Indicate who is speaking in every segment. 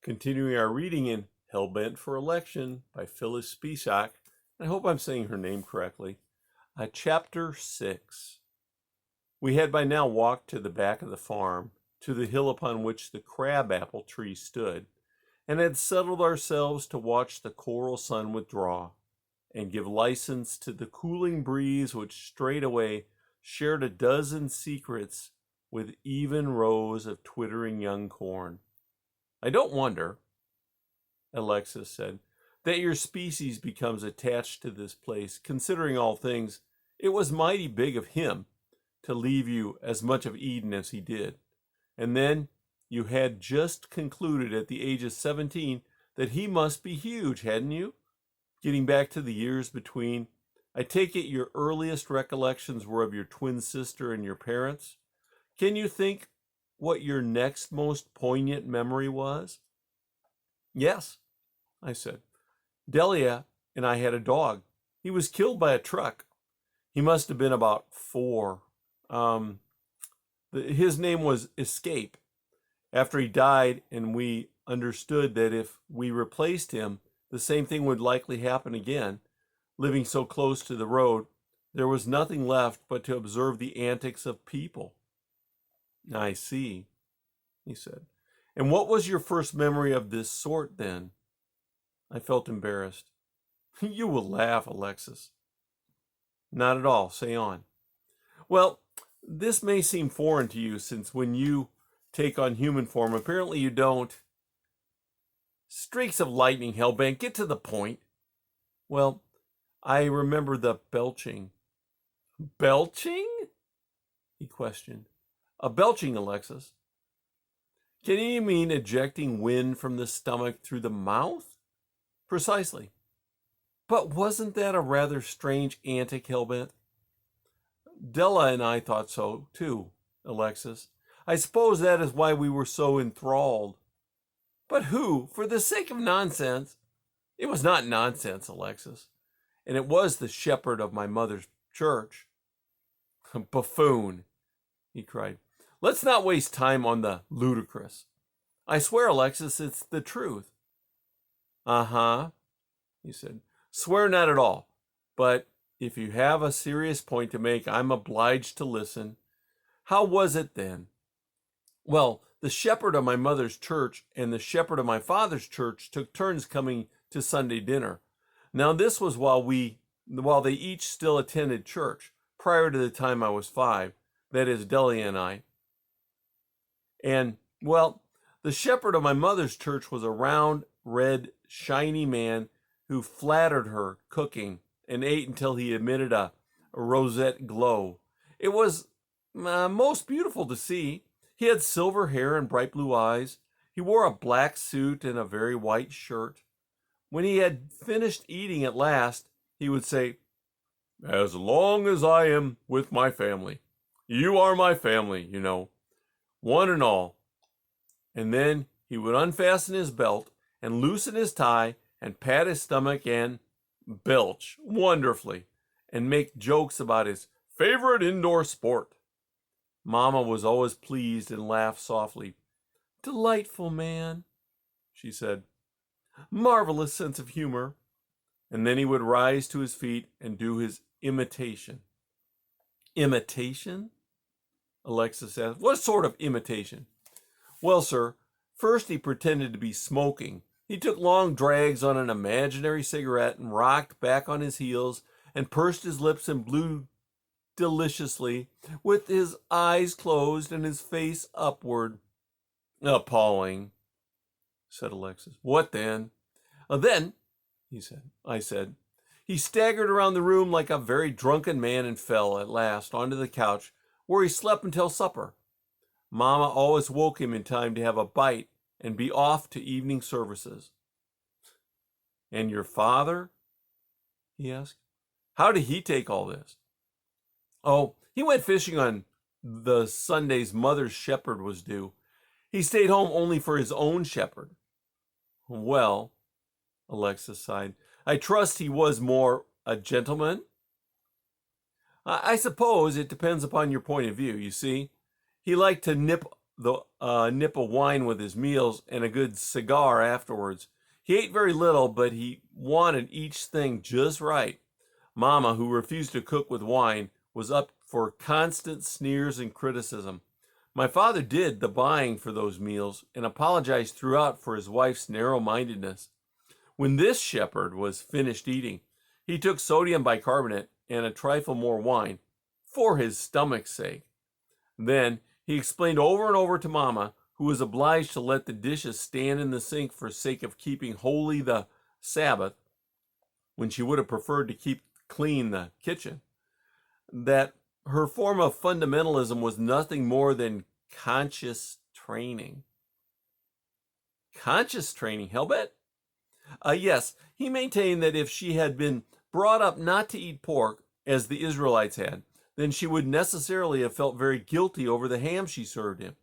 Speaker 1: Continuing our reading in Hellbent for Election by Phyllis Speshock. I hope I'm saying her name correctly. Chapter 6. We had by now walked to the back of the farm, to the hill upon which the crab-apple tree stood, and had settled ourselves to watch the coral sun withdraw, and give license to the cooling breeze which straightway shared a dozen secrets with even rows of twittering young corn. I don't wonder, Alexis said, that your species becomes attached to this place. Considering all things, it was mighty big of him to leave you as much of Eden as he did. And then you had just concluded at the age of 17 that he must be huge, hadn't you? Getting back to the years between, I take it your earliest recollections were of your twin sister and your parents. Can you think what your next most poignant memory was? Yes, I said. Delia and I had a dog. He was killed by a truck. He must have been about 4. His name was Escape. After he died, and we understood that if we replaced him, the same thing would likely happen again. Living so close to the road, there was nothing left but to observe the antics of people. I see, he said. And what was your first memory of this sort, then? I felt embarrassed. You will laugh, Alexis. Not at all. Say on. Well, this may seem foreign to you, since when you take on human form, apparently you don't. Streaks of lightning, Hellbent. Get to the point. Well, I remember the belching. Belching? He questioned. Belching, Alexis. Can you mean ejecting wind from the stomach through the mouth? Precisely. But wasn't that a rather strange antic, Hellbent? Della and I thought so, too, Alexis. I suppose that is why we were so enthralled. But who, for the sake of nonsense? It was not nonsense, Alexis. And it was the shepherd of my mother's church. Buffoon, he cried. Let's not waste time on the ludicrous. I swear, Alexis, it's the truth. Uh-huh, he said. Swear not at all. But if you have a serious point to make, I'm obliged to listen. How was it then? Well, the shepherd of my mother's church and the shepherd of my father's church took turns coming to Sunday dinner. Now this was while they each still attended church, prior to the time I was 5, that is, Delia and I. And, well, the shepherd of my mother's church was a round, red, shiny man who flattered her cooking and ate until he emitted a rosette glow. It was most beautiful to see. He had silver hair and bright blue eyes. He wore a black suit and a very white shirt. When he had finished eating at last, he would say, As long as I am with my family. You are my family, you know. One and all. And then he would unfasten his belt and loosen his tie and pat his stomach and belch wonderfully and make jokes about his favorite indoor sport. Mama was always pleased and laughed softly. Delightful man, she said. Marvelous sense of humor. And then he would rise to his feet and do his imitation. Imitation? Alexis asked. What sort of imitation? Well, sir, first he pretended to be smoking. He took long drags on an imaginary cigarette and rocked back on his heels and pursed his lips and blew deliciously with his eyes closed and his face upward. Appalling, said Alexis. What then? Then, I said, he staggered around the room like a very drunken man and fell at last onto the couch, where he slept until supper. Mama always woke him in time to have a bite and be off to evening services. And your father? He asked. How did he take all this? Oh, he went fishing on the Sundays mother's shepherd was due. He stayed home only for his own shepherd. Well, Alexis sighed, I trust he was more a gentleman? I suppose it depends upon your point of view, you see. He liked to nip the nip of wine with his meals and a good cigar afterwards. He ate very little, but he wanted each thing just right. Mama, who refused to cook with wine, was up for constant sneers and criticism. My father did the buying for those meals and apologized throughout for his wife's narrow-mindedness. When this shepherd was finished eating, he took sodium bicarbonate and a trifle more wine for his stomach's sake. Then he explained over and over to Mama, who was obliged to let the dishes stand in the sink for sake of keeping holy the Sabbath, when she would have preferred to keep clean the kitchen, that her form of fundamentalism was nothing more than conscious training. Conscious training, Hellbent? Yes, he maintained that if she had been brought up not to eat pork, as the Israelites had, then she would necessarily have felt very guilty over the ham she served him.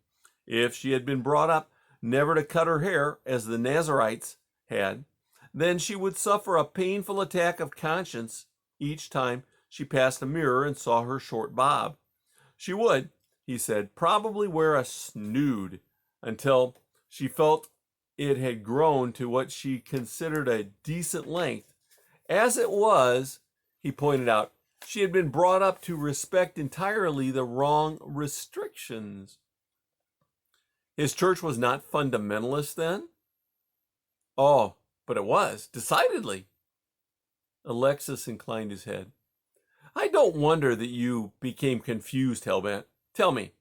Speaker 1: If she had been brought up never to cut her hair, as the Nazarites had, then she would suffer a painful attack of conscience each time she passed a mirror and saw her short bob. She would, he said, probably wear a snood until she felt it had grown to what she considered a decent length. As it was, he pointed out, she had been brought up to respect entirely the wrong restrictions. His church was not fundamentalist then? Oh, but it was, decidedly. Alexis inclined his head. I don't wonder that you became confused, Hellbent. Tell me,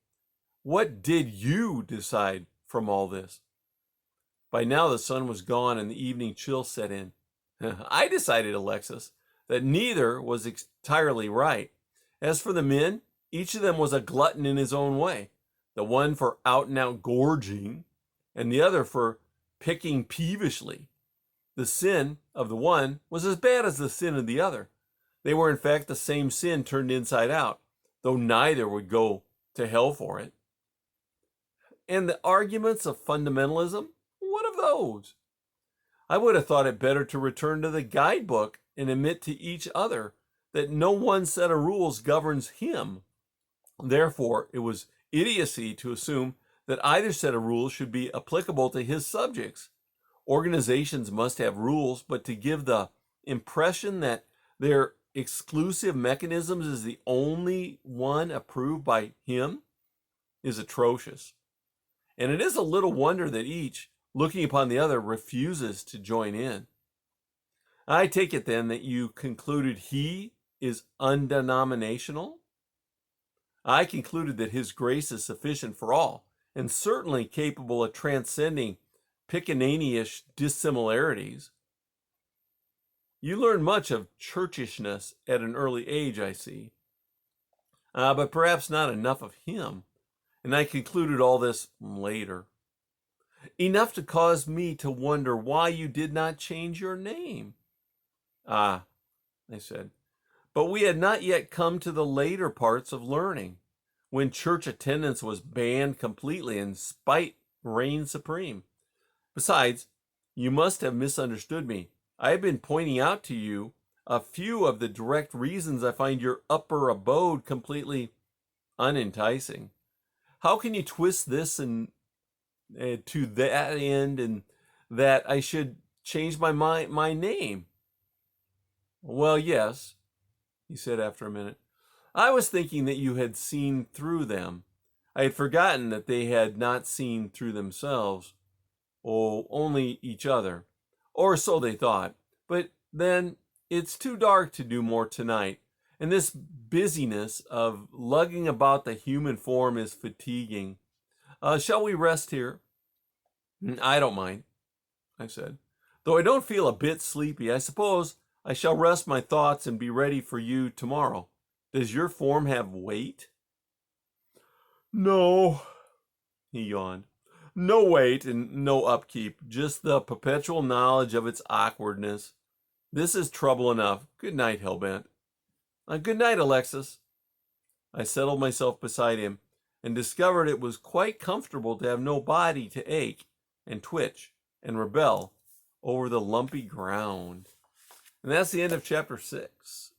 Speaker 1: what did you decide from all this? By now the sun was gone and the evening chill set in. I decided, Alexis, that neither was entirely right. As for the men, each of them was a glutton in his own way. The one for out-and-out gorging, and the other for picking peevishly. The sin of the one was as bad as the sin of the other. They were in fact the same sin turned inside out, though neither would go to hell for it. And the arguments of fundamentalism? What of those? I would have thought it better to return to the guidebook and admit to each other that no one set of rules governs him. Therefore, it was idiocy to assume that either set of rules should be applicable to his subjects. Organizations must have rules, but to give the impression that their exclusive mechanisms is the only one approved by him is atrocious. And it is a little wonder that each, looking upon the other, refuses to join in. I take it then that you concluded he is undenominational? I concluded that his grace is sufficient for all, and certainly capable of transcending Piccaninny-ish dissimilarities. You learned much of churchishness at an early age, I see. But perhaps not enough of him, and I concluded all this later. Enough to cause me to wonder why you did not change your name. Ah, I said, but we had not yet come to the later parts of learning, when church attendance was banned completely and spite reigned supreme. Besides, you must have misunderstood me. I have been pointing out to you a few of the direct reasons I find your upper abode completely unenticing. How can you twist this and to that end, and that I should change my name? Well, yes, he said after a minute. I was thinking that you had seen through them. I had forgotten that they had not seen through themselves, or only each other, or so they thought. But then it's too dark to do more tonight, and this busyness of lugging about the human form is fatiguing. Shall we rest here? I don't mind, I said. Though I don't feel a bit sleepy, I suppose I shall rest my thoughts and be ready for you tomorrow. Does your form have weight? No, he yawned. No weight and no upkeep, just the perpetual knowledge of its awkwardness. This is trouble enough. Good night, Hellbent. Good night, Alexis. I settled myself beside him and discovered it was quite comfortable to have no body to ache and twitch and rebel over the lumpy ground. And that's the end of chapter 6.